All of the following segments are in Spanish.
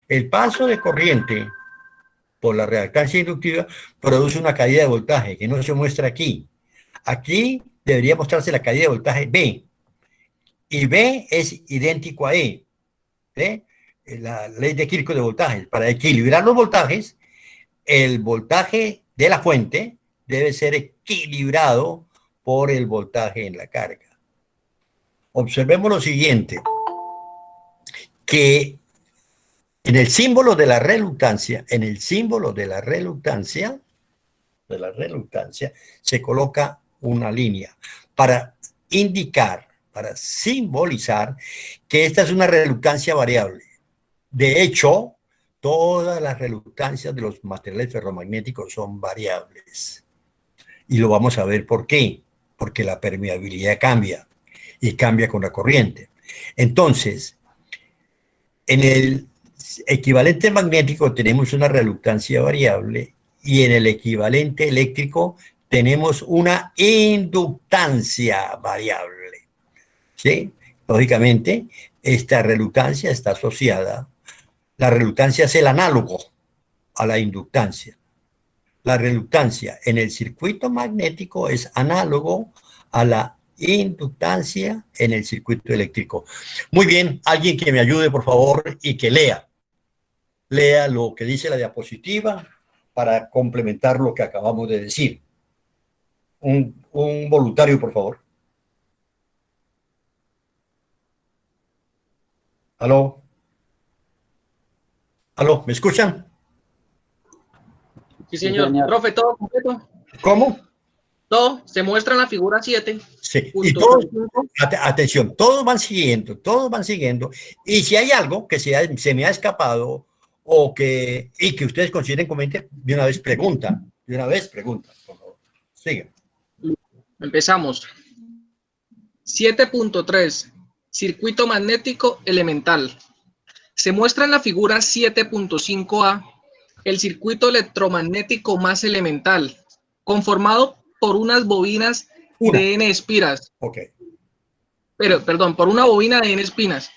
El paso de corriente por la reactancia inductiva produce una caída de voltaje que no se muestra aquí. Aquí debería mostrarse la caída de voltaje B, y B es idéntico a E, ¿sí? La ley de Kirchhoff de voltajes. Para equilibrar los voltajes, el voltaje de la fuente debe ser equilibrado por el voltaje en la carga. Observemos lo siguiente, que en el símbolo de la reluctancia, se coloca una línea para indicar, para simbolizar que esta es una reluctancia variable. De hecho, todas las reluctancias de los materiales ferromagnéticos son variables. Y lo vamos a ver por qué. Porque la permeabilidad cambia y cambia con la corriente. Entonces, en el equivalente magnético tenemos una reluctancia variable y en el equivalente eléctrico tenemos una inductancia variable. ¿Sí? Lógicamente, esta reluctancia está asociada. La reluctancia es el análogo a la inductancia. La reluctancia en el circuito magnético es análogo a la inductancia en el circuito eléctrico. Muy bien, alguien que me ayude, por favor, y que lea. Lea lo que dice la diapositiva para complementar lo que acabamos de decir. Un voluntario, por favor. ¿Aló? ¿Aló? ¿Me escuchan? Sí, señor. Profe, ¿todo completo? ¿Cómo? Todo se muestra en la figura 7. Sí, y todos, atención, todos van siguiendo, y si hay algo que se me ha escapado y que ustedes consideren conveniente, de una vez preguntan, por favor. Sigan. Empezamos. 7.3, circuito magnético elemental. Se muestra en la figura 7.5a el circuito electromagnético más elemental, conformado por unas bobinas de N espiras. Por una bobina de N espinas,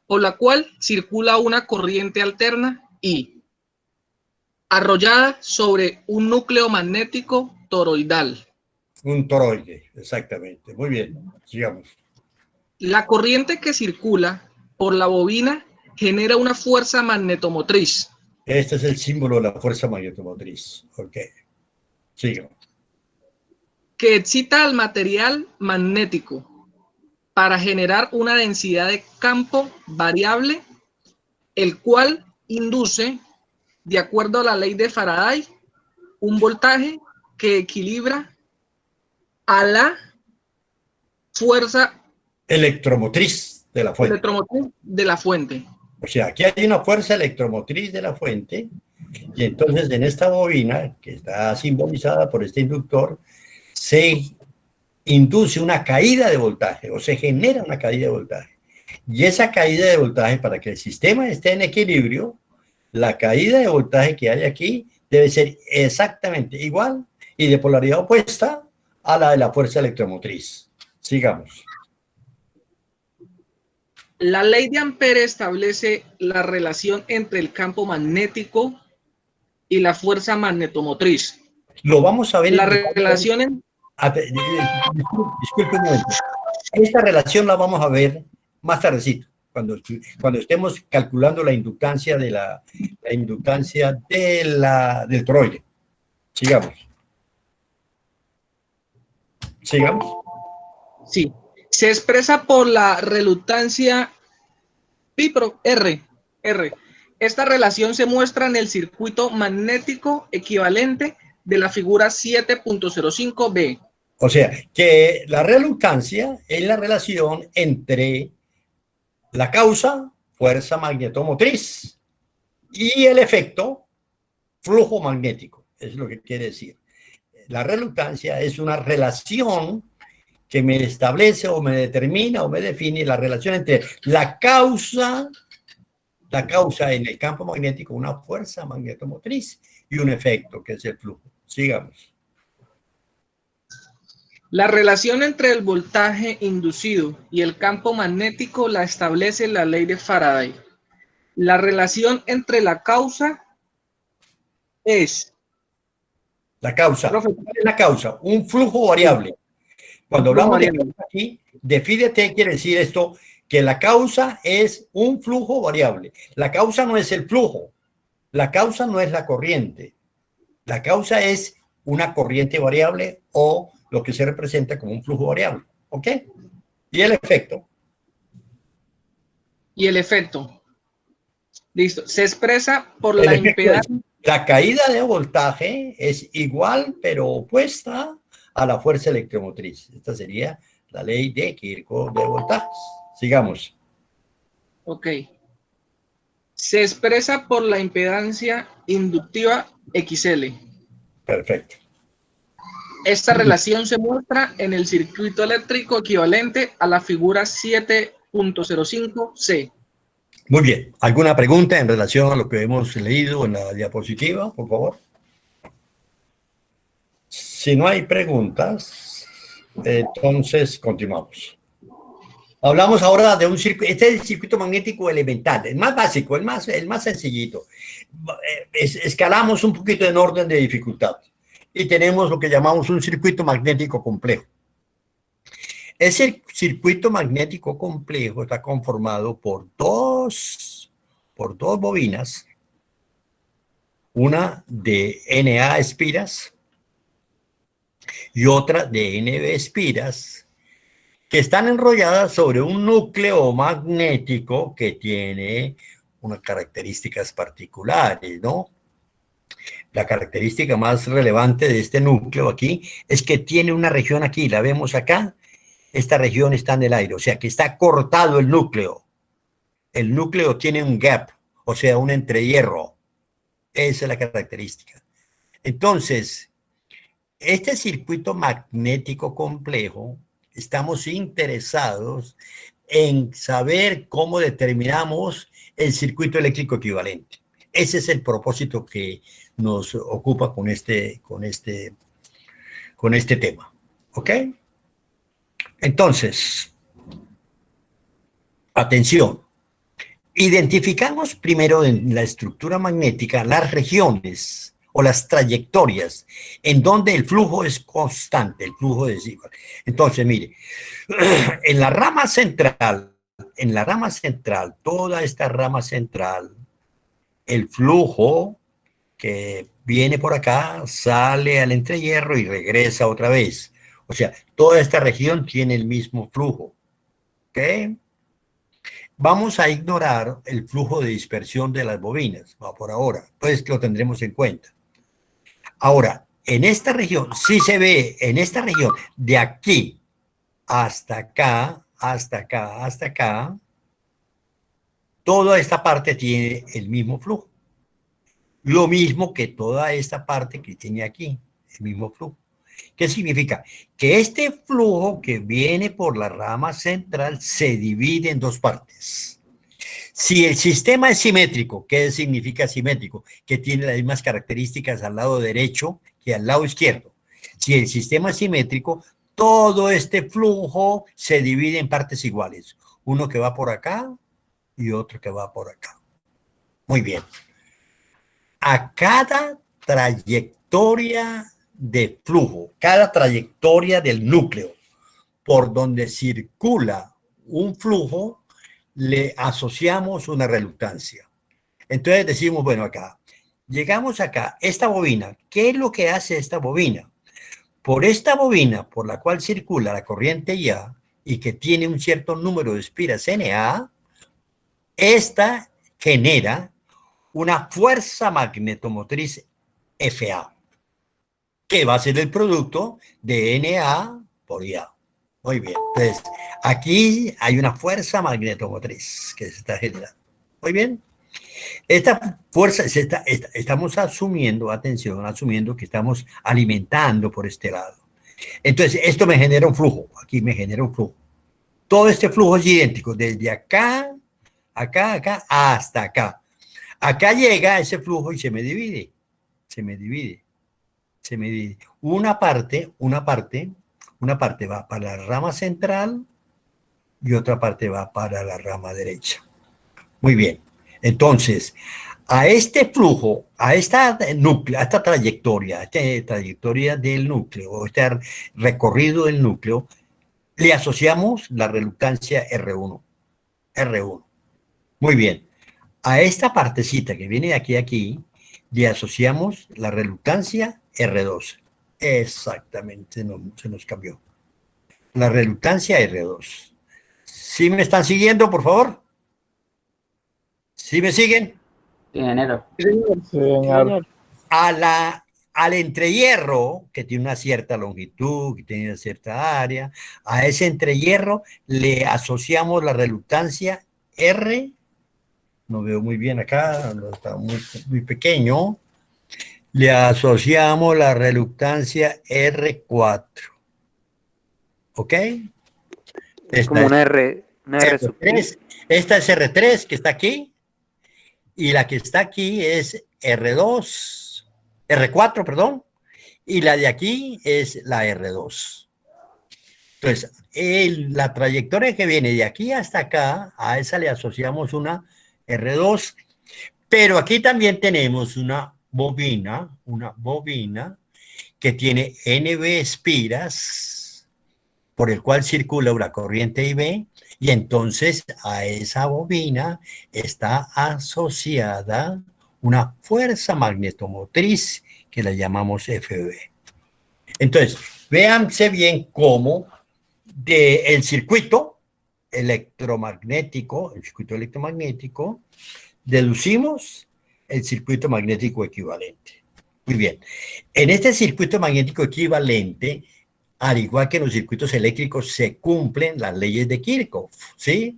por la cual circula una corriente alterna I, arrollada sobre un núcleo magnético toroidal. Un toroide, exactamente. Muy bien, sigamos. La corriente que circula por la bobina genera una fuerza magnetomotriz. Este es el símbolo de la fuerza magnetomotriz. Ok, sigamos. Que excita al material magnético para generar una densidad de campo variable, el cual induce, de acuerdo a la ley de Faraday, un voltaje que equilibra a la fuerza electromotriz de la fuente. O sea, aquí hay una fuerza electromotriz de la fuente, y entonces en esta bobina, que está simbolizada por este inductor, se induce una caída de voltaje, o se genera una caída de voltaje. Y esa caída de voltaje, para que el sistema esté en equilibrio, la caída de voltaje que hay aquí debe ser exactamente igual y de polaridad opuesta a la de la fuerza electromotriz. Sigamos. La ley de Ampere establece la relación entre el campo magnético y la fuerza magnetomotriz. Lo vamos a ver. La relación en... Disculpe un momento. Esta relación la vamos a ver más tardecito, cuando estemos calculando la inductancia del toroide. Sigamos. Sí. Se expresa por la reluctancia pi pro R. Esta relación se muestra en el circuito magnético equivalente de la figura 7.05b. O sea, que la reluctancia es la relación entre la causa, fuerza magnetomotriz, y el efecto, flujo magnético. Es lo que quiere decir. La reluctancia es una relación que me establece o me determina o me define la relación entre la causa en el campo magnético, una fuerza magnetomotriz, y un efecto que es el flujo. Sigamos. La relación entre el voltaje inducido y el campo magnético la establece la ley de Faraday. La relación entre la causa es... La causa. Profe, ¿Cuál es la causa? Un flujo sí, variable. un Cuando flujo hablamos de variable. causa aquí, defínete, quiere decir esto, que la causa es un flujo variable. La causa no es el flujo. La causa no es la corriente. La causa es una corriente variable o lo que se representa como un flujo variable. ¿Ok? Y el efecto. Y el efecto, listo, se expresa por El la efecto es impedancia. la caída de voltaje es igual pero opuesta a la fuerza electromotriz. Esta sería la ley de Kirchhoff de voltajes. Sigamos. Ok. Se expresa por la impedancia inductiva XL. Perfecto. Esta relación se muestra en el circuito eléctrico equivalente a la figura 7.05C. Muy bien. ¿Alguna pregunta en relación a lo que hemos leído en la diapositiva, por favor? Si no hay preguntas, entonces continuamos. Hablamos ahora de un circuito, este es el circuito magnético elemental, el más básico, el más sencillito. Escalamos un poquito en orden de dificultad y tenemos lo que llamamos un circuito magnético complejo. Ese circuito magnético complejo está conformado por dos bobinas, una de Na espiras y otra de Nb espiras, que están enrolladas sobre un núcleo magnético que tiene unas características particulares, ¿no? La característica más relevante de este núcleo aquí es que tiene una región aquí, la vemos acá, esta región está en el aire, o sea que está cortado el núcleo. El núcleo tiene un gap, o sea, un entrehierro. Esa es la característica. Entonces, este circuito magnético complejo, estamos interesados en saber cómo determinamos el circuito eléctrico equivalente. Ese es el propósito que nos ocupa con este tema. ¿Ok? Entonces, atención. Identificamos primero en la estructura magnética las regiones o las trayectorias en donde el flujo es constante, el flujo es igual. Entonces, mire, en la rama central, toda esta rama central, el flujo que viene por acá sale al entrehierro y regresa otra vez. O sea, toda esta región tiene el mismo flujo. ¿Ok? Vamos a ignorar el flujo de dispersión de las bobinas, va por ahora, pues lo tendremos en cuenta. Ahora, en esta región, sí se ve, en esta región, de aquí hasta acá, hasta acá, hasta acá, toda esta parte tiene el mismo flujo. Lo mismo que toda esta parte que tiene aquí, el mismo flujo. ¿Qué significa? Que este flujo que viene por la rama central se divide en dos partes. Si el sistema es simétrico, ¿qué significa simétrico? Que tiene las mismas características al lado derecho que al lado izquierdo. Si el sistema es simétrico, todo este flujo se divide en partes iguales. Uno que va por acá y otro que va por acá. Muy bien. A cada trayectoria de flujo, cada trayectoria del núcleo por donde circula un flujo, le asociamos una reluctancia. Entonces decimos, bueno, acá, llegamos acá, esta bobina, ¿qué es lo que hace esta bobina? Por esta bobina por la cual circula la corriente IA y que tiene un cierto número de espiras Na, esta genera una fuerza magnetomotriz FA, que va a ser el producto de Na por IA. Muy bien, entonces aquí hay una fuerza magnetomotriz que se está generando. Muy bien. Esta fuerza, estamos asumiendo, atención, asumiendo que estamos alimentando por este lado. Entonces, esto me genera un flujo, aquí me genera un flujo. Todo este flujo es idéntico, desde acá, acá, hasta acá. Acá llega ese flujo y se me divide. Una parte va para la rama central y otra parte va para la rama derecha. Muy bien. Entonces, a este flujo, a esta núcleo, a esta trayectoria del núcleo, este recorrido del núcleo, le asociamos la reluctancia R1. R1. Muy bien. A esta partecita que viene de aquí a aquí, le asociamos la reluctancia R2. Exactamente, se nos cambió. La reluctancia R2. ¿Sí me están siguiendo, por favor? ¿Sí me siguen? Sí, ingeniero. Sí, señor. Al entrehierro, que tiene una cierta longitud, que tiene una cierta área, a ese entrehierro le asociamos la reluctancia R. No veo muy bien acá, no está muy pequeño. Le asociamos la reluctancia R4. ¿Ok? Es como una R sub. Esta es R3 que está aquí. Y la que está aquí es R2, R4, perdón. Y la de aquí es la R2. Entonces, la trayectoria que viene de aquí hasta acá, a esa le asociamos una R2. Pero aquí también tenemos una bobina que tiene NB espiras, por el cual circula una corriente IB, y entonces a esa bobina está asociada una fuerza magnetomotriz que la llamamos FB. Entonces, véanse bien cómo del circuito electromagnético, deducimos el circuito magnético equivalente. Muy bien. En este circuito magnético equivalente, al igual que en los circuitos eléctricos, se cumplen las leyes de Kirchhoff, ¿sí?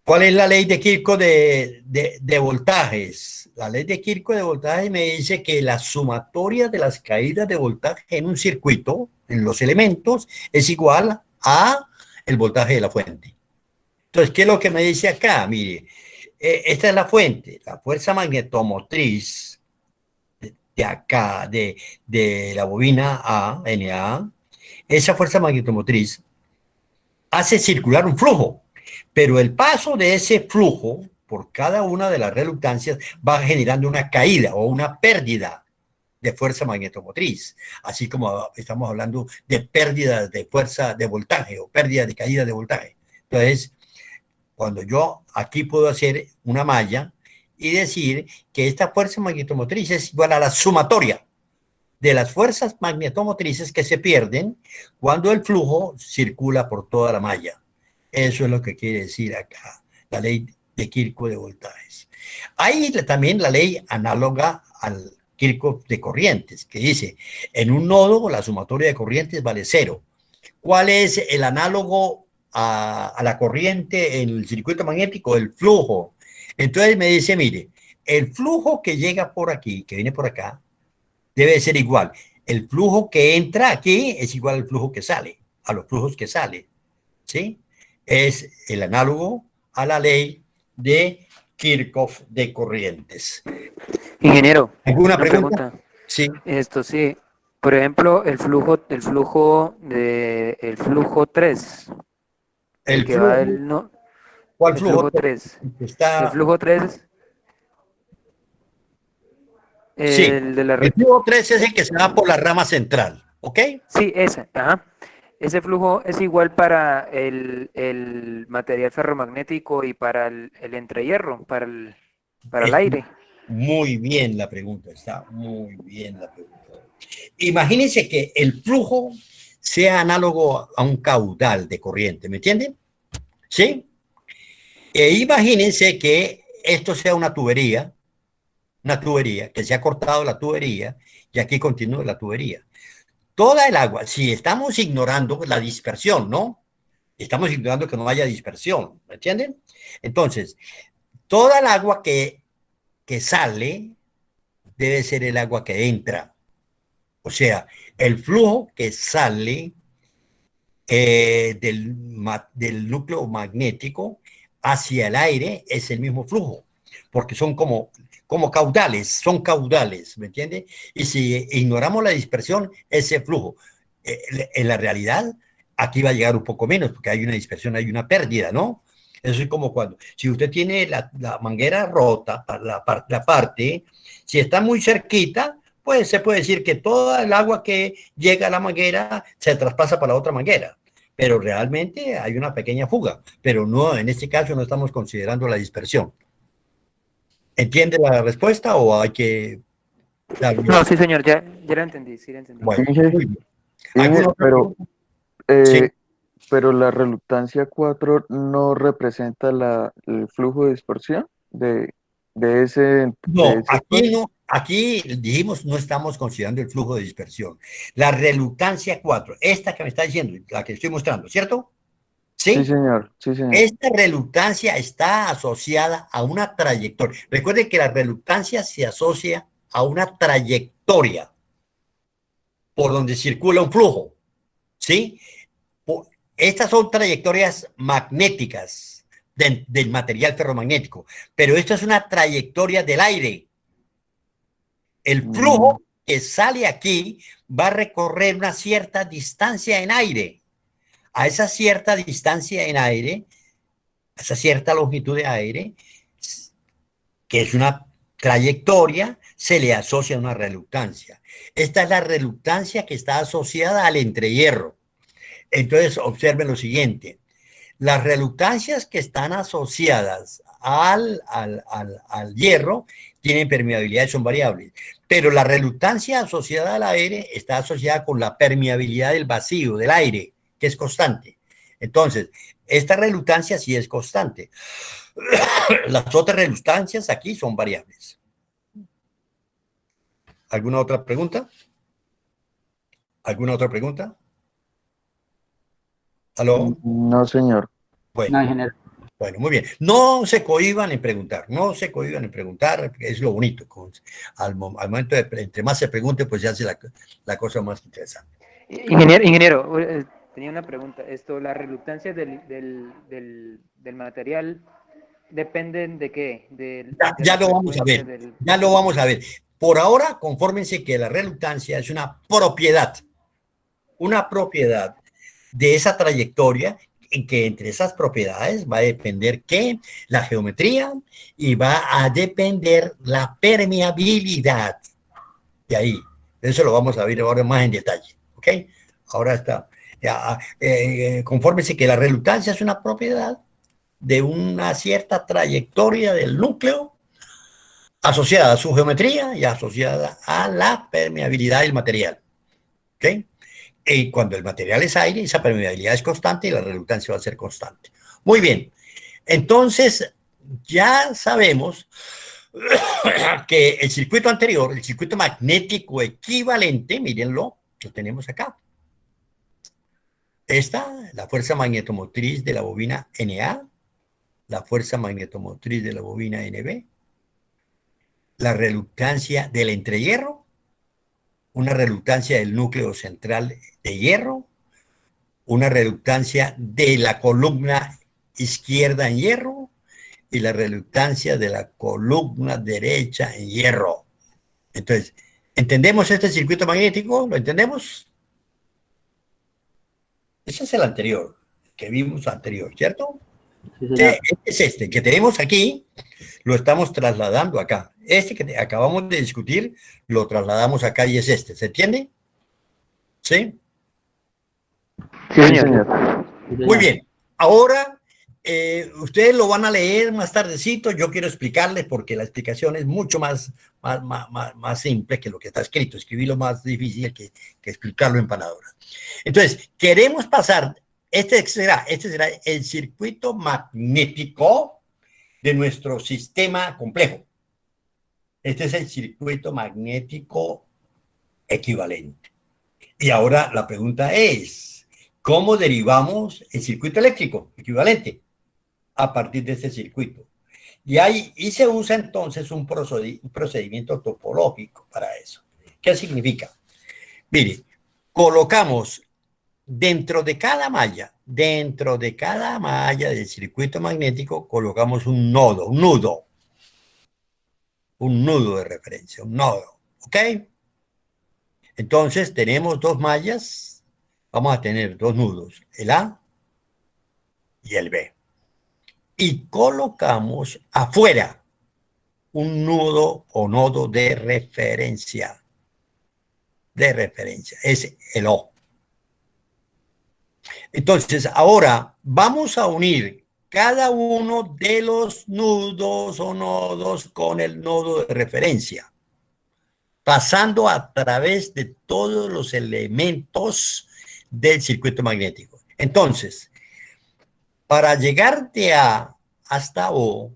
¿Cuál es la ley de Kirchhoff de voltajes? La ley de Kirchhoff de voltajes me dice que la sumatoria de las caídas de voltaje en un circuito, en los elementos, es igual a el voltaje de la fuente. Entonces, ¿qué es lo que me dice acá? Mire, esta es la fuente, la fuerza magnetomotriz de acá, de la bobina A, NA. Esa fuerza magnetomotriz hace circular un flujo, pero el paso de ese flujo por cada una de las reluctancias va generando una caída o una pérdida de fuerza magnetomotriz, así como estamos hablando de pérdidas de fuerza de voltaje o pérdida de caída de voltaje. Entonces, cuando yo aquí puedo hacer una malla y decir que esta fuerza magnetomotriz es igual a la sumatoria de las fuerzas magnetomotrices que se pierden cuando el flujo circula por toda la malla. Eso es lo que quiere decir acá, la ley de Kirchhoff de voltajes. Hay también la ley análoga al Kirchhoff de corrientes, que dice, en un nodo la sumatoria de corrientes vale 0. ¿Cuál es el análogo a la corriente en el circuito magnético? El flujo. Entonces me dice, mire, el flujo que llega por aquí, que viene por acá, debe ser igual. El flujo que entra aquí es igual al flujo que sale, a los flujos que salen, ¿sí? Es el análogo a la ley de Kirchhoff de corrientes. Ingeniero, ¿Alguna una pregunta? pregunta. Sí. Esto sí. Por ejemplo, el flujo 3. El que flujo, va del no, ¿cuál el flujo? flujo 3. Está, El flujo 3, sí, el de la el flujo 3 es el que se va por la rama central, ¿ok? Sí, ese, ajá. Ese flujo es igual para el material ferromagnético y para el entrehierro, para el aire. Muy bien la pregunta, está muy bien la pregunta. Imagínense que el flujo sea análogo a un caudal de corriente, ¿me entienden? ¿Sí? E imagínense que esto sea una tubería, que se ha cortado la tubería y aquí continúa la tubería. Toda el agua, si estamos ignorando la dispersión, ¿no? Estamos ignorando que no haya dispersión, ¿me entienden? Entonces, toda el agua que sale debe ser el agua que entra. O sea, el flujo que sale del núcleo magnético hacia el aire es el mismo flujo, porque son como caudales, ¿me entiende? Y si ignoramos la dispersión, ese flujo, en la realidad, aquí va a llegar un poco menos, porque hay una dispersión, hay una pérdida, ¿no? Eso es como cuando, si usted tiene la manguera rota, la parte, si está muy cerquita, pues se puede decir que toda el agua que llega a la manguera se traspasa para la otra manguera. Pero realmente hay una pequeña fuga, pero no, en este caso no estamos considerando la dispersión. ¿Entiende la respuesta o hay que darle No, otra? sí, señor, ya la entendí, sí la entendí. Bueno, Inge, muy bien. Inge, ¿Alguna otra pero, pregunta? Sí. eh, pero la reluctancia 4 no representa el flujo de dispersión de No, ese aquí espacio. no, aquí dijimos no estamos considerando el flujo de dispersión. La reluctancia 4, esta que me está diciendo, la que estoy mostrando, ¿cierto? Sí, Sí. señor, sí, señor. Esta reluctancia está asociada a una trayectoria. Recuerden que la reluctancia se asocia a una trayectoria por donde circula un flujo, ¿sí? Estas son trayectorias magnéticas del material ferromagnético, pero esto es una trayectoria del aire. El Mm, flujo que sale aquí va a recorrer una cierta distancia en aire. A esa cierta distancia en aire, a esa cierta longitud de aire, que es una trayectoria, se le asocia una reluctancia. Esta es la reluctancia que está asociada al entrehierro. Entonces, observen lo siguiente. Las reluctancias que están asociadas al hierro tienen permeabilidad y son variables, pero la reluctancia asociada al aire está asociada con la permeabilidad del vacío, del aire, que es constante. Entonces, esta reluctancia sí es constante. Las otras reluctancias aquí son variables. ¿Alguna otra pregunta? ¿Alguna otra pregunta? ¿Aló? no, señor. Bueno. No, ingeniero. Bueno, muy bien. No se cohíban en preguntar, no se cohíban en preguntar, es lo bonito. Al momento de, entre más se pregunte, pues ya hace la cosa más interesante. Ingeniero, tenía una pregunta. ¿La reluctancia del material dependen de qué? De Ya la lo vamos a frecuencia ver, ya lo vamos a ver. Por ahora, confórmense que la reluctancia es una propiedad de esa trayectoria en que entre esas propiedades va a depender qué, la geometría y va a depender la permeabilidad. De ahí, eso lo vamos a ver ahora más en detalle, ¿ok? Ahora está. Ya, confórmese que la reluctancia es una propiedad de una cierta trayectoria del núcleo asociada a su geometría y asociada a la permeabilidad del material, ¿ok? Y cuando el material es aire, esa permeabilidad es constante y la reluctancia va a ser constante. Muy bien. Entonces, ya sabemos que el circuito anterior, el circuito magnético equivalente, mírenlo, lo tenemos acá. Esta, la fuerza magnetomotriz de la bobina NA, la fuerza magnetomotriz de la bobina NB, la reluctancia del entrehierro, una reluctancia del núcleo central de hierro, una reluctancia de la columna izquierda en hierro y la reluctancia de la columna derecha en hierro. Entonces, ¿entendemos este circuito magnético? ¿Lo entendemos? Ese es el anterior, que vimos anterior, ¿cierto? Sí, Sí, señor. este es este que tenemos aquí, lo estamos trasladando acá. Este que acabamos de discutir, lo trasladamos acá y es este, ¿se entiende? ¿Sí? Sí, Sí, señor. señor. Sí, señor. Muy bien. Ahora, ustedes lo van a leer más tardecito. Yo quiero explicarles porque la explicación es mucho más simple que lo que está escrito. Escribirlo más difícil que explicarlo en palabras. Entonces, queremos pasar, este será el circuito magnético de nuestro sistema complejo. Este es el circuito magnético equivalente. Y ahora la pregunta es, ¿cómo derivamos el circuito eléctrico equivalente a partir de este circuito? Y se usa entonces un procedimiento topológico para eso. ¿Qué significa? Mire, colocamos dentro de cada malla del circuito magnético, colocamos un nudo de referencia, un nodo, ¿ok? Entonces tenemos dos mallas, vamos a tener dos nudos, el A y el B. y colocamos afuera un nudo o nodo de referencia. Es el O. Entonces, ahora vamos a unir cada uno de los nudos o nodos con el nodo de referencia, pasando a través de todos los elementos del circuito magnético. Entonces, para llegar de A hasta O,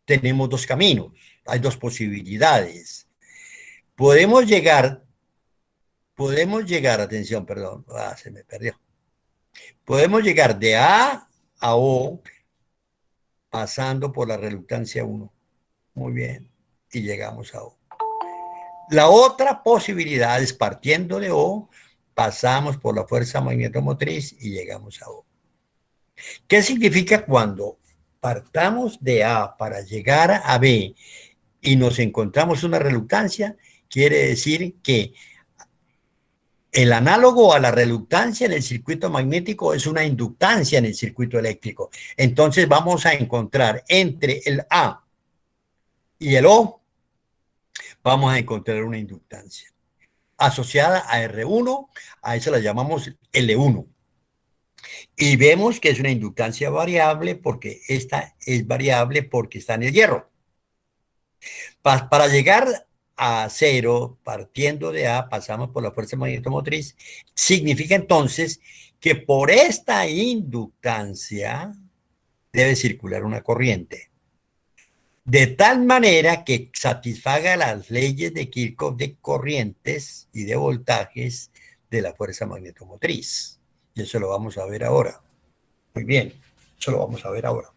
tenemos dos caminos, hay dos posibilidades. Podemos llegar, atención, perdón, se me perdió. Podemos llegar de A a O pasando por la reluctancia 1. Muy bien, y llegamos a O. La otra posibilidad es partiendo de O, pasamos por la fuerza magnetomotriz y llegamos a O. ¿Qué significa cuando partamos de A para llegar a B y nos encontramos una reluctancia? Quiere decir que el análogo a la reluctancia en el circuito magnético es una inductancia en el circuito eléctrico. Entonces vamos a encontrar entre el A y el O, vamos a encontrar una inductancia asociada a R1, a eso la llamamos L1. Y vemos que es una inductancia variable porque esta es variable porque está en el hierro. Para llegar a 0, partiendo de A, pasamos por la fuerza magnetomotriz, significa entonces que por esta inductancia debe circular una corriente, de tal manera que satisfaga las leyes de Kirchhoff de corrientes y de voltajes de la fuerza magnetomotriz. Y eso lo vamos a ver ahora. Muy bien, eso lo vamos a ver ahora.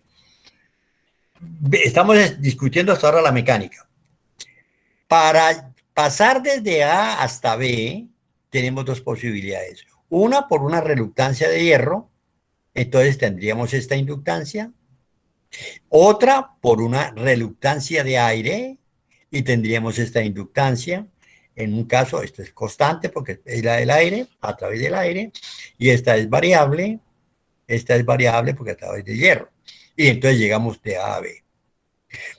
Estamos discutiendo hasta ahora la mecánica. Para pasar desde A hasta B, tenemos dos posibilidades. Una por una reluctancia de hierro, entonces tendríamos esta inductancia. Otra por una reluctancia de aire, y tendríamos esta inductancia. En un caso, esto es constante porque es la del aire, a través del aire, y esta es variable porque a través del hierro. Y entonces llegamos de A a B.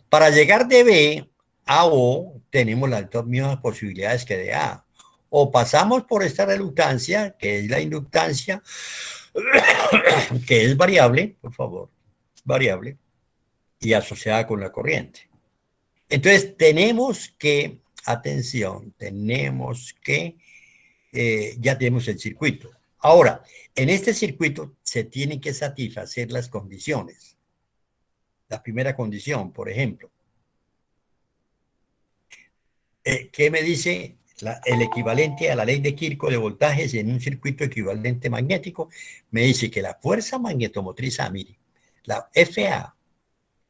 Para llegar de B a O, tenemos las dos mismas posibilidades que de A. O pasamos por esta reluctancia, que es la inductancia, que es variable, por favor, variable, y asociada con la corriente. Entonces tenemos que, atención, ya tenemos el circuito. Ahora, en este circuito se tienen que satisfacer las condiciones. La primera condición, por ejemplo, ¿qué me dice el equivalente a la ley de Kirchhoff de voltajes en un circuito equivalente magnético? Me dice que la fuerza magnetomotriz, mire, la FA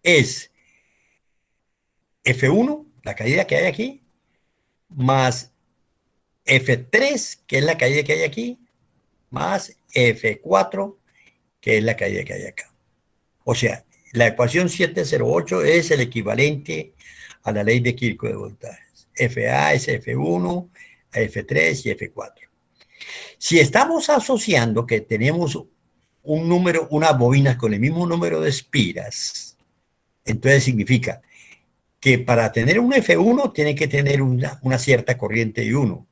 es F1, la caída que hay aquí, más F3, que es la caída que hay aquí, más F4, que es la caída que hay acá. O sea, la ecuación 708 es el equivalente a la ley de Kirchhoff de voltajes. FA es F1, F3 y F4. Si estamos asociando que tenemos un número, unas bobinas con el mismo número de espiras, entonces significa que para tener un F1 tiene que tener una cierta corriente I1.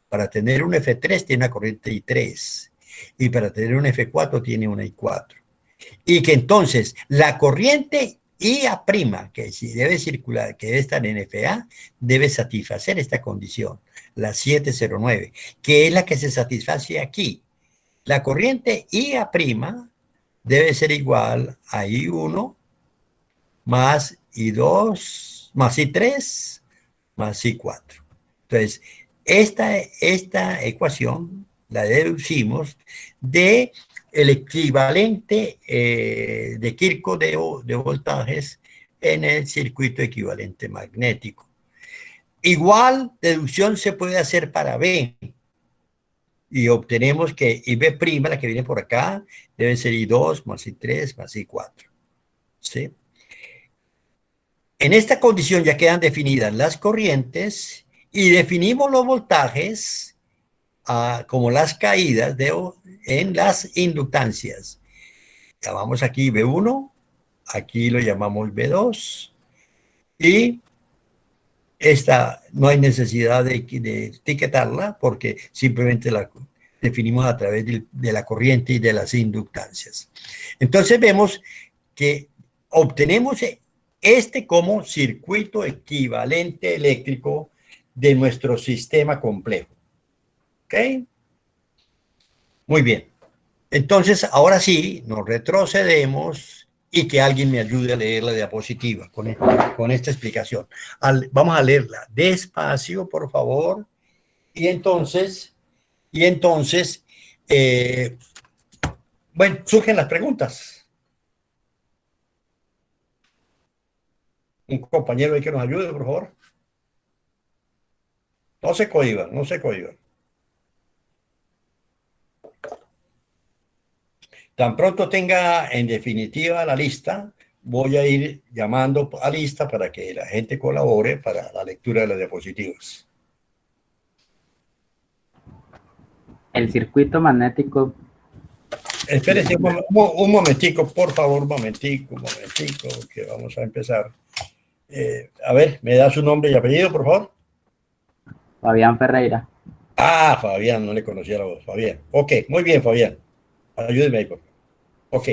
Para tener un F3 tiene una corriente I3. Y para tener un F4 tiene una I4. Y que entonces la corriente IA', que si debe circular, que debe estar en FA, debe satisfacer esta condición, la 709, que es la que se satisface aquí. La corriente IA' debe ser igual a I1 más I2 más I3 más I4. Entonces, esta ecuación la deducimos de el equivalente de Kirchhoff de voltajes en el circuito equivalente magnético. Igual deducción se puede hacer para B. Y obtenemos que IB', la que viene por acá, debe ser I2 más I3 más I4. ¿Sí? En esta condición ya quedan definidas las corrientes y definimos los voltajes como las caídas en las inductancias. Ya vamos aquí, B1, Aquí lo llamamos B2. Y esta no hay necesidad de etiquetarla porque simplemente la definimos a través de la corriente y de las inductancias. Entonces vemos que obtenemos este como circuito equivalente eléctrico de nuestro sistema complejo. ¿Ok? Muy bien. Entonces, ahora sí, nos retrocedemos y que alguien me ayude a leer la diapositiva con esta explicación. Vamos a leerla despacio, por favor. Y entonces, bueno, surgen las preguntas. Un compañero ahí que nos ayude, por favor. No se cohiban, no se cohiban. Tan pronto tenga en definitiva la lista, voy a ir llamando a lista para que la gente colabore para la lectura de las diapositivas. El circuito magnético. Espérese un momentico, por favor, un momentico, que vamos a empezar. A ver, ¿me da su nombre y apellido, por favor? Fabián Ferreira. Ah, Fabián, no le conocía la voz, Fabián. Ok, muy bien, Fabián. Ayúdeme ahí, por favor. Ok.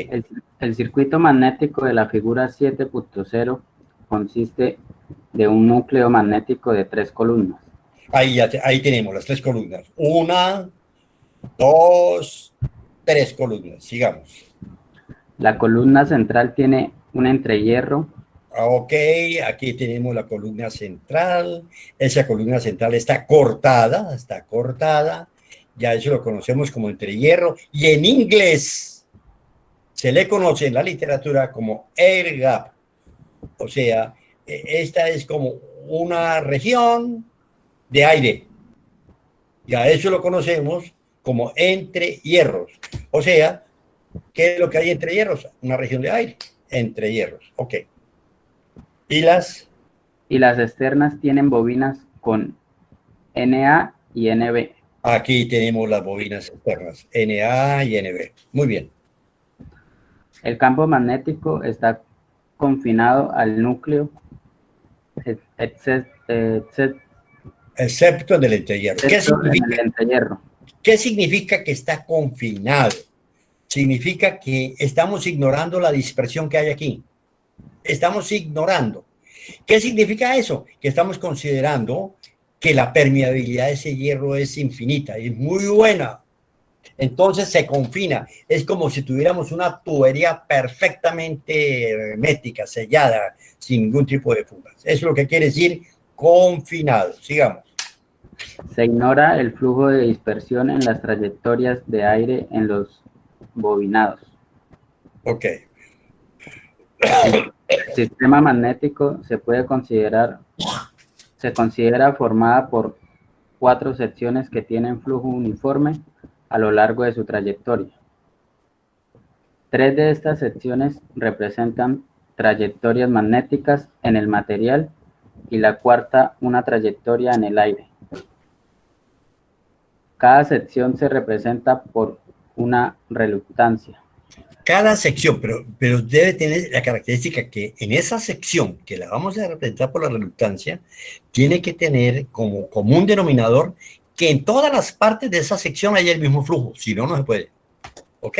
El circuito magnético de la figura 7.0 consiste de un núcleo magnético de 3 columnas. Ahí tenemos las 3 columnas. 1, 2, 3 columnas. Sigamos. La columna central tiene un entrehierro. Ok, aquí tenemos la columna central. Esa columna central está cortada. Ya eso lo conocemos como entrehierro. Y en inglés se le conoce en la literatura como air gap. O sea, esta es como una región de aire. Ya eso lo conocemos como entre hierros. O sea, ¿qué es lo que hay entre hierros? Una región de aire, entre hierros. Ok. Y las externas tienen bobinas con Na y Nb. Aquí tenemos las bobinas externas, Na y Nb. Muy bien. El campo magnético está confinado al núcleo, excepto en el entrehierro. ¿Qué significa? ¿Qué significa que está confinado? Significa que estamos ignorando la dispersión que hay aquí. Estamos ignorando. ¿Qué significa eso? Que estamos considerando que la permeabilidad de ese hierro es infinita, es muy buena. Entonces se confina. Es como si tuviéramos una tubería perfectamente hermética, sellada, sin ningún tipo de fugas. Eso es lo que quiere decir confinado. Sigamos. Se ignora el flujo de dispersión en las trayectorias de aire en los bobinados. Ok. El sistema magnético se considera formada por 4 secciones que tienen flujo uniforme a lo largo de su trayectoria. 3 de estas secciones representan trayectorias magnéticas en el material y la cuarta una trayectoria en el aire. Cada sección se representa por una reluctancia. Cada sección, pero debe tener la característica que en esa sección, que la vamos a representar por la reluctancia, tiene que tener como común denominador que en todas las partes de esa sección haya el mismo flujo, si no, no se puede. ¿Ok?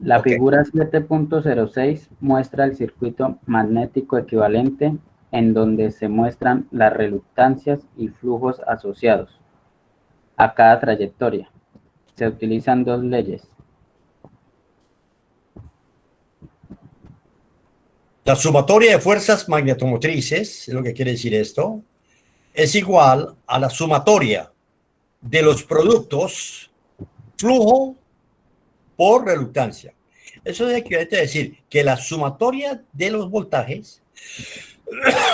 La figura 7.06 muestra el circuito magnético equivalente en donde se muestran las reluctancias y flujos asociados a cada trayectoria. Se utilizan 2 leyes. La sumatoria de fuerzas magnetomotrices, es lo que quiere decir esto, es igual a la sumatoria de los productos flujo por reluctancia. Eso es equivalente a decir que la sumatoria de los voltajes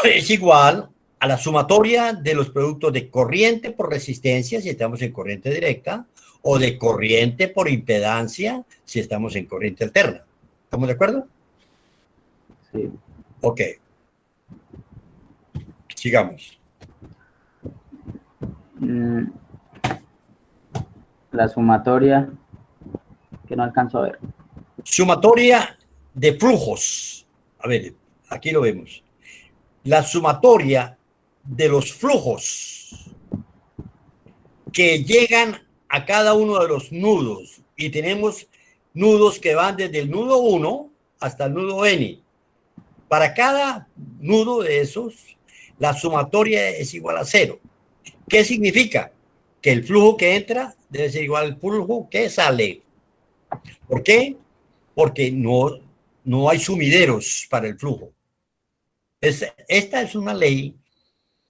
es igual a la sumatoria de los productos de corriente por resistencia, si estamos en corriente directa, o de corriente por impedancia, si estamos en corriente alterna. ¿Estamos de acuerdo? Sí. Ok. Sigamos. La sumatoria, que no alcanzo a ver. Sumatoria de flujos. A ver, aquí lo vemos. La sumatoria de los flujos que llegan a cada uno de los nudos, y tenemos nudos que van desde el nudo 1 hasta el nudo n. Para cada nudo de esos, la sumatoria es igual a 0. ¿Qué significa? Que el flujo que entra debe ser igual al flujo que sale. ¿Por qué? Porque no hay sumideros para el flujo. Esta es una ley,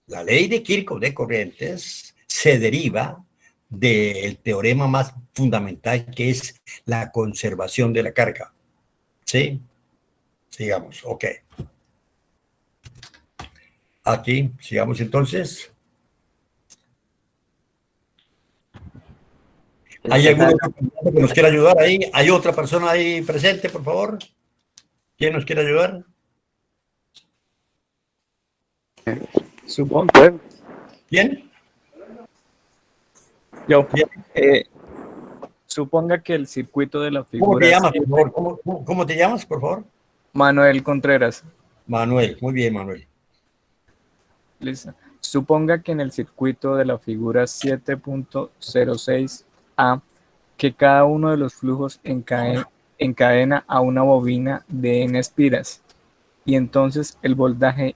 la ley de Kirchhoff de corrientes se deriva del teorema más fundamental, que es la conservación de la carga. ¿Sí? Sigamos, ok. Aquí, sigamos entonces. ¿Hay alguno que nos quiera ayudar ahí? ¿Hay otra persona ahí presente, por favor? ¿Quién nos quiere ayudar? Supongo. ¿Quién? Yo. Bien. Suponga que el circuito de la ¿Cómo te figura... llamas, por favor? ¿Cómo te llamas, por favor? Manuel Contreras. Manuel. Muy bien, Manuel. Listo. Suponga que en el circuito de la figura 7.06a, que cada uno de los flujos encadena a una bobina de n espiras, y entonces el voltaje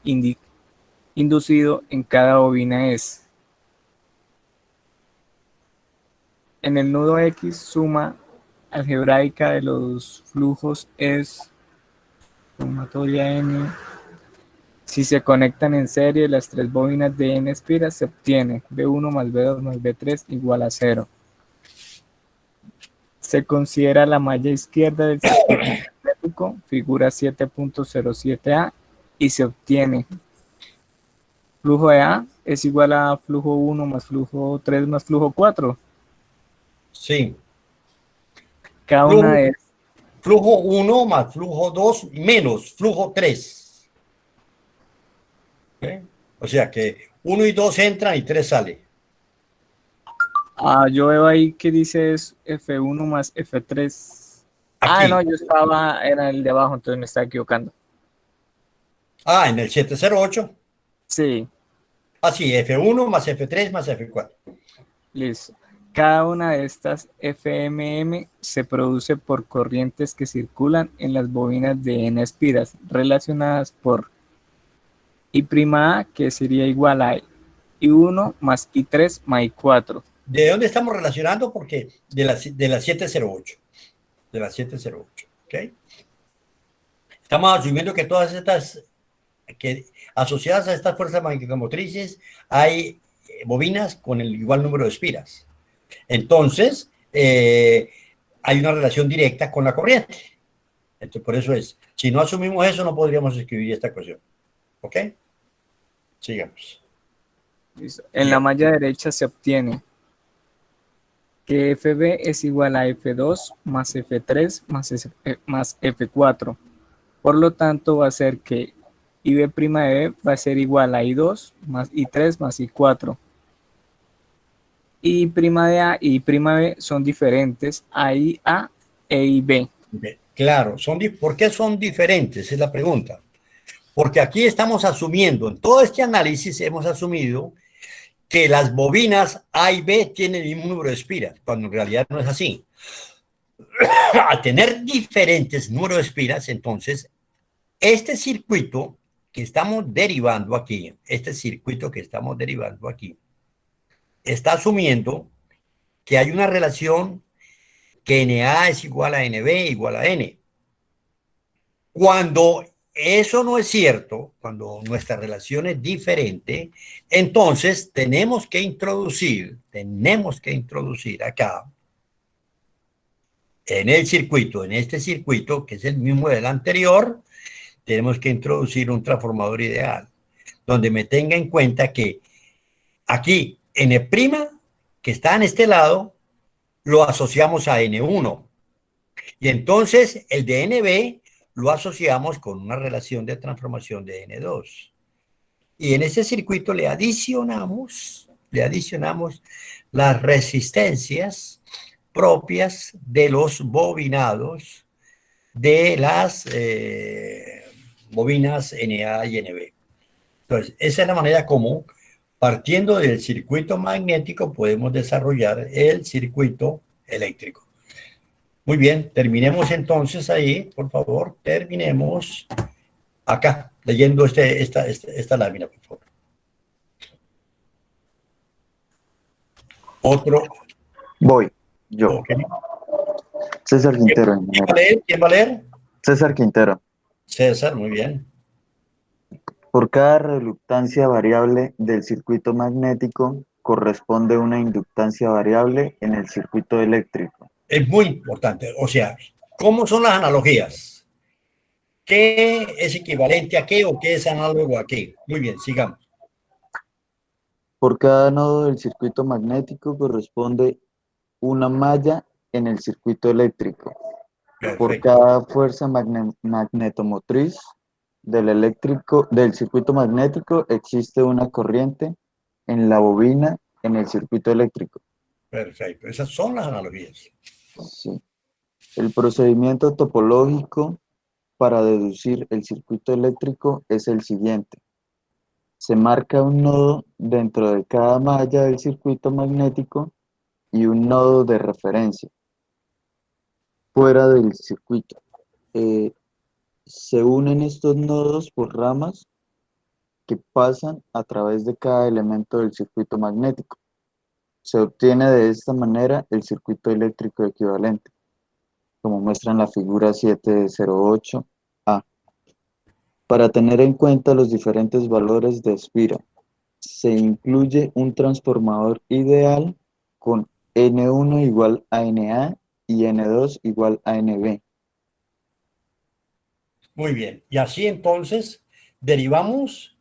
inducido en cada bobina es: en el nudo X, suma algebraica de los flujos es sumatoria n. Si se conectan en serie las tres bobinas de n espiras, se obtiene B1 más B2 más B3 igual a 0. Se considera la malla izquierda del circuito magnético, figura 7.07a, y se obtiene flujo de A es igual a flujo 1 más flujo 3 más flujo 4. Sí. Cada Flujo- una de Flujo 1 más flujo 2 menos flujo 3. ¿Ok? O sea que 1 y 2 entran y 3 sale. yo veo ahí que dice es F1 más F3. Aquí. No, era el de abajo, entonces me estaba equivocando. En el 708. Sí, Así, F1 más F3 más F4. listo. Cada una de estas FMM se produce por corrientes que circulan en las bobinas de n espiras relacionadas por I', que sería igual a I1 más I3 más I4. ¿De dónde estamos relacionando? Porque de la 708. De la 708. ¿Ok? Estamos asumiendo que todas estas, que asociadas a estas fuerzas magnetomotrices, hay bobinas con el igual número de espiras. Entonces, hay una relación directa con la corriente. Entonces, por eso es, si no asumimos eso, no podríamos escribir esta ecuación. ¿Ok? Sigamos. Listo. En la malla derecha se obtiene que FB es igual a F2 más F3 más F4. Por lo tanto, va a ser que IB' de B va a ser igual a I2 más I3 más I4. I' de A y I' B son diferentes a IA e IB. Claro, ¿por qué son diferentes? Es la pregunta. Porque aquí estamos asumiendo, en todo este análisis hemos asumido que las bobinas A y B tienen el mismo número de espiras, cuando en realidad no es así. Al tener diferentes números de espiras, entonces, este circuito que estamos derivando aquí, está asumiendo que hay una relación que NA es igual a NB igual a N. Cuando eso no es cierto, cuando nuestra relación es diferente, entonces tenemos que introducir acá, en el circuito, en este circuito, que es el mismo del anterior, tenemos que introducir un transformador ideal, donde me tenga en cuenta que aquí, N', que está en este lado, lo asociamos a N1. Y entonces el de NB lo asociamos con una relación de transformación de N2. Y en ese circuito le adicionamos las resistencias propias de los bobinados de las bobinas NA y NB. Entonces, esa es la manera como, partiendo del circuito magnético, podemos desarrollar el circuito eléctrico. Muy bien, terminemos entonces ahí, por favor, terminemos acá, leyendo esta lámina, por favor. Otro. Voy, yo. Okay. César Quintero. ¿Quién va a leer? ¿Quién va a leer? César Quintero. César, muy bien. Por cada reluctancia variable del circuito magnético corresponde una inductancia variable en el circuito eléctrico. Es muy importante. O sea, ¿cómo son las analogías? ¿Qué es equivalente a qué o qué es análogo a qué? Muy bien, sigamos. Por cada nodo del circuito magnético corresponde una malla en el circuito eléctrico. Perfecto. Por cada fuerza magnetomotriz del circuito magnético existe una corriente en la bobina en el circuito eléctrico. Perfecto. Esas son las analogías. Sí. El procedimiento topológico para deducir el circuito eléctrico es el siguiente. Se marca un nodo dentro de cada malla del circuito magnético y un nodo de referencia fuera del circuito. Se unen estos nodos por ramas que pasan a través de cada elemento del circuito magnético. Se obtiene de esta manera el circuito eléctrico equivalente, como muestra en la figura 708A. Para tener en cuenta los diferentes valores de espira, se incluye un transformador ideal con N1 igual a NA y N2 igual a NB. Muy bien. Y así entonces derivamos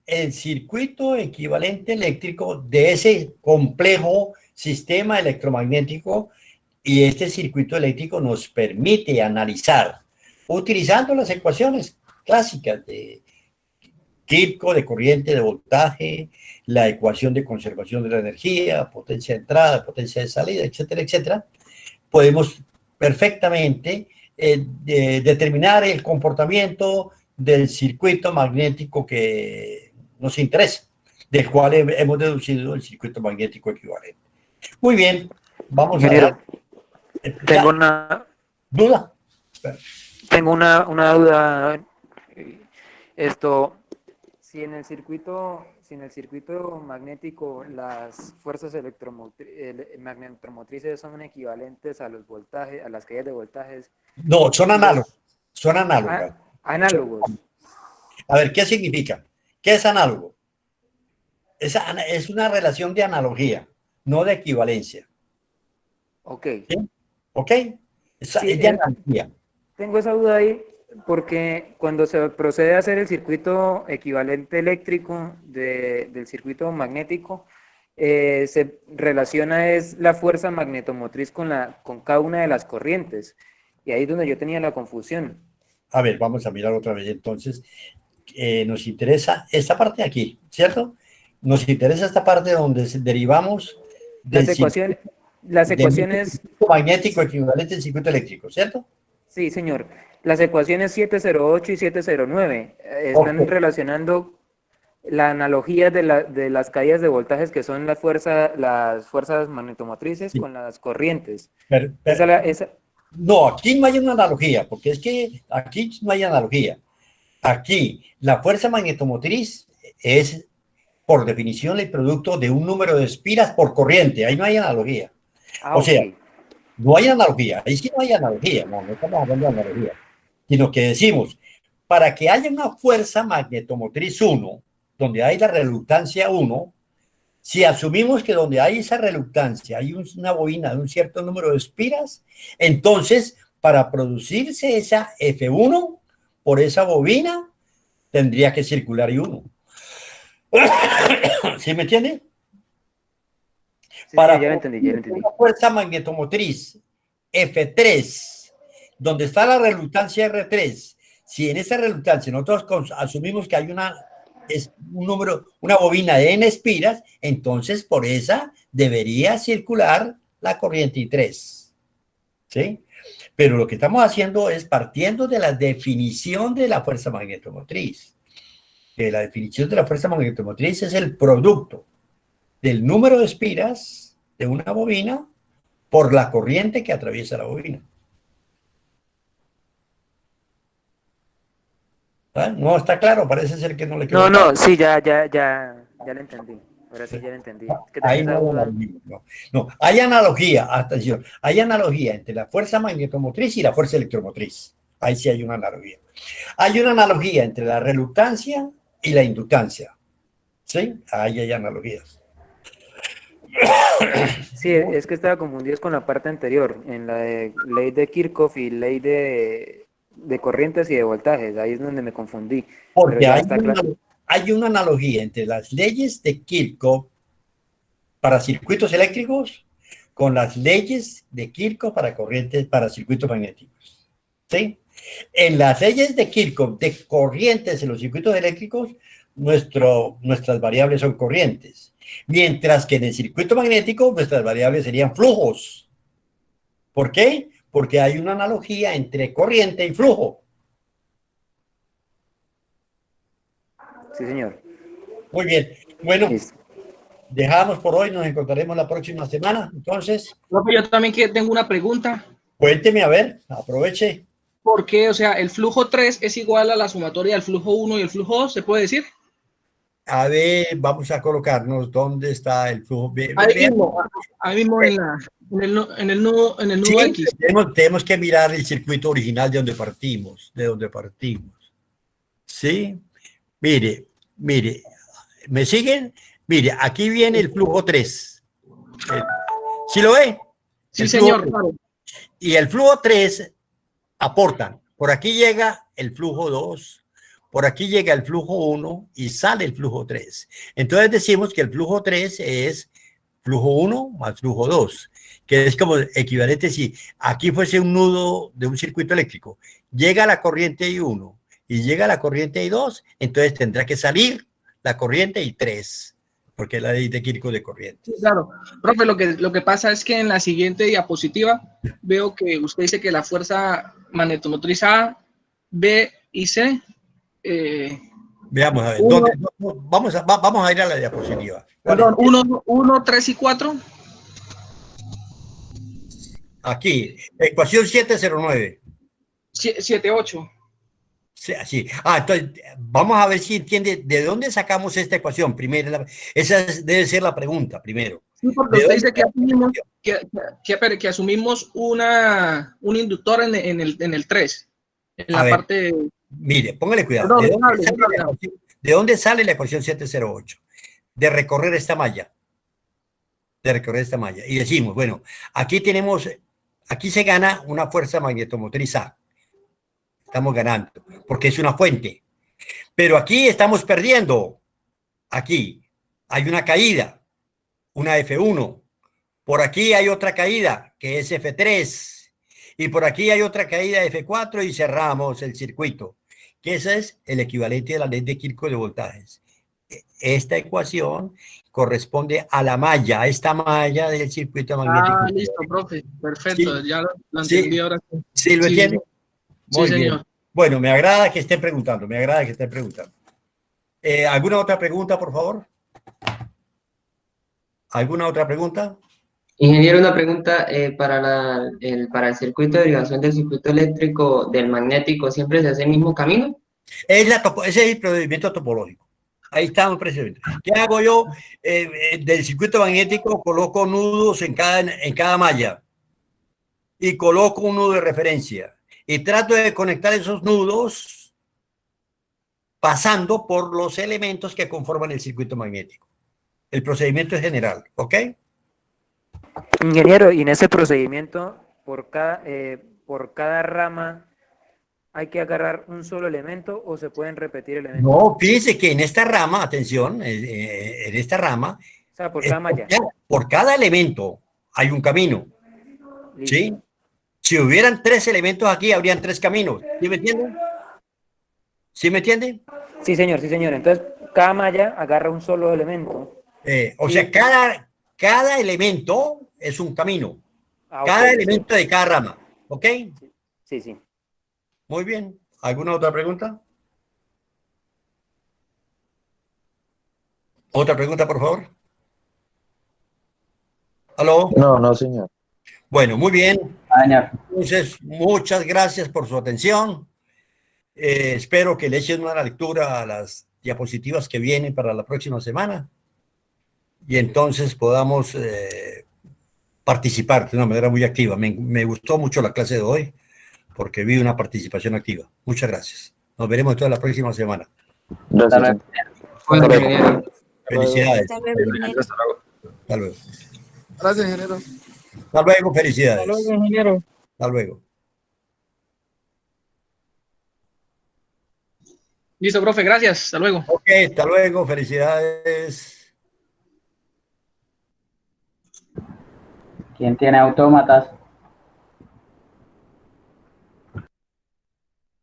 el circuito equivalente eléctrico de ese complejo sistema electromagnético, y este circuito eléctrico nos permite analizar, utilizando las ecuaciones clásicas de Kirchhoff, de corriente, de voltaje, la ecuación de conservación de la energía, potencia de entrada, potencia de salida, etcétera, etcétera, podemos perfectamente determinar el comportamiento del circuito magnético que nos interesa, del cual hemos deducido el circuito magnético equivalente. Muy bien, vamos Ingeniero, a ver. tengo una ¿Duda? duda. Si en el circuito magnético las fuerzas magnetomotrices son equivalentes a los voltajes, a las caídas de voltajes. No, son análogos. Son análogas. Análogos. A ver, ¿qué significa? ¿Qué es análogo? Es una relación de analogía, no de equivalencia. Ok. ¿Sí? ¿Ok? Es Sí, de analogía. tengo esa duda ahí porque cuando se procede a hacer el circuito equivalente eléctrico del circuito magnético, se relaciona es la fuerza magnetomotriz con cada una de las corrientes. Y ahí es donde yo tenía la confusión. A ver, vamos a mirar otra vez entonces. Nos interesa esta parte de aquí, ¿cierto? Nos interesa esta parte donde derivamos las ecuaciones circuito magnético equivalente al circuito eléctrico, ¿cierto? Sí, señor. Las ecuaciones 708 y 709 están relacionando la analogía de las caídas de voltajes, que son las fuerzas magnetomotrices, con las corrientes. No, aquí no hay una analogía, porque es que aquí no hay analogía. Aquí la fuerza magnetomotriz es, por definición, el producto de un número de espiras por corriente. Ahí no hay analogía. O sea, no hay analogía. Ahí sí no hay analogía. No estamos hablando de analogía. Sino que decimos, para que haya una fuerza magnetomotriz 1, donde hay la reluctancia 1, si asumimos que donde hay esa reluctancia hay una bobina de un cierto número de espiras, entonces para producirse esa F1 por esa bobina tendría que circular I1. ¿Sí me entiende? Sí, para ya lo entendí. una fuerza magnetomotriz F3, donde está la reluctancia R3, si en esa reluctancia nosotros asumimos que hay una bobina de N espiras, entonces por esa debería circular la corriente I3. ¿Sí? Pero lo que estamos haciendo es partiendo de la definición de la fuerza magnetomotriz. Que la definición de la fuerza magnetomotriz es el producto del número de espiras de una bobina por la corriente que atraviesa la bobina. ¿Ah? No está claro, parece ser que no le quedó No, claro. no, sí, ya lo entendí. Ahora sí ya lo entendí. Que tenía Ahí esa no, duda. no, hay analogía, atención, hay analogía entre la fuerza magnetomotriz y la fuerza electromotriz. Ahí sí hay una analogía. Hay una analogía entre la reluctancia y la inductancia. ¿Sí? Ahí hay analogías. Sí, es que estaba confundido con la parte anterior, en la de ley de Kirchhoff y ley de corrientes y de voltajes. Ahí es donde me confundí. Pero Porque ya hay está claro. hay una analogía entre las leyes de Kirchhoff para circuitos eléctricos con las leyes de Kirchhoff para corrientes, para circuitos magnéticos. ¿Sí? En las leyes de Kirchhoff de corrientes en los circuitos eléctricos, nuestras variables son corrientes. Mientras que en el circuito magnético, nuestras variables serían flujos. ¿Por qué? Porque hay una analogía entre corriente y flujo. Sí, señor. Muy bien. Bueno, Listo. dejamos por hoy, nos encontraremos la próxima semana. Entonces, Profe, yo también tengo una pregunta. cuénteme, a ver, aproveche. ¿Por qué? O sea, el flujo 3 es igual a la sumatoria del flujo 1 y el flujo 2, ¿se puede decir? A ver, vamos a colocarnos dónde está el flujo. Ahí mismo en el nudo Sí, X. tenemos que mirar el circuito original de donde partimos. ¿Sí? Mire, ¿me siguen? Mire, aquí viene el flujo 3. ¿Sí lo ve? Sí, El señor. flujo- Claro. Y el flujo 3 aportan. Por aquí llega el flujo 2, por aquí llega el flujo 1 y sale el flujo 3. Entonces decimos que el flujo 3 es flujo 1 más flujo 2, que es como equivalente si aquí fuese un nudo de un circuito eléctrico. Llega la corriente I1 y llega la corriente I2, entonces tendrá que salir la corriente I3, porque es la ley de Kirchhoff de corriente. Sí, claro. Profe, lo que pasa es que en la siguiente diapositiva veo que usted dice que la fuerza magnetomotriz A, B y C. Veamos a ver, Uno- vamos a ir a la diapositiva. Perdón, 1, 3 y 4. Aquí, ecuación 709. 7, 8. Sí, así. Entonces, vamos a ver si entiende de dónde sacamos esta ecuación. Primero, debe ser la pregunta, primero. Sí, porque usted dice que asumimos un inductor en el 3, en A la ver. parte... Mire, póngale cuidado. Perdón, ¿De dónde sale la ecuación 708? De recorrer esta malla. Y decimos, bueno, aquí se gana una fuerza magnetomotriz A. Estamos ganando, porque es una fuente. Pero aquí estamos perdiendo. Aquí hay una caída, una F1. Por aquí hay otra caída, que es F3. Y por aquí hay otra caída, F4, y cerramos el circuito. Que ese es el equivalente de la ley de Kirchhoff de voltajes. Esta ecuación corresponde a la malla, a esta malla del circuito magnético. Listo, profe. Perfecto, Sí. ya lo entendí ahora. ¿Sí lo entiende? Sí, Muy señor. bien. Bueno, me agrada que estén preguntando, ¿Alguna otra pregunta, por favor? ¿Alguna otra pregunta? Ingeniero, una pregunta para el circuito de derivación del circuito eléctrico del magnético, ¿siempre se hace el mismo camino? Ese es el procedimiento topológico. Ahí estamos presentes. ¿Qué hago yo? Del circuito magnético coloco nudos en cada malla y coloco un nudo de referencia y trato de conectar esos nudos pasando por los elementos que conforman el circuito magnético. El procedimiento es general, ¿ok? Ingeniero, y en ese procedimiento, por cada rama, ¿hay que agarrar un solo elemento o se pueden repetir elementos? No, fíjese que en esta rama, atención, en esta rama, O sea, por cada malla. por cada elemento hay un camino, Listo. ¿sí? Si hubieran 3 elementos aquí, habrían 3 caminos. ¿Sí me entienden? ¿Sí me entienden? Sí, señor, sí, señor. Entonces, cada malla agarra un solo elemento. O sea, cada elemento es un camino. Ah, Cada ok. elemento de cada rama. ¿Ok? Sí, sí. Muy bien. ¿Alguna otra pregunta? ¿Otra pregunta, por favor? ¿Aló? No, no, señor. Bueno, muy bien. Señor. Entonces, muchas gracias por su atención. Espero que le echen una lectura a las diapositivas que vienen para la próxima semana y entonces podamos participar de una manera muy activa. Me gustó mucho la clase de hoy porque vi una participación activa. Muchas gracias. Nos veremos toda la próxima semana. Gracias. luego. Bueno, Hasta luego. ingeniero. Felicidades. Hasta luego, ingeniero. Hasta luego. Gracias, ingeniero. Hasta luego. Felicidades. ingeniero. Hasta luego. Listo, profe, gracias. Hasta luego. Ok, hasta luego. Felicidades. ¿Quién tiene autómatas?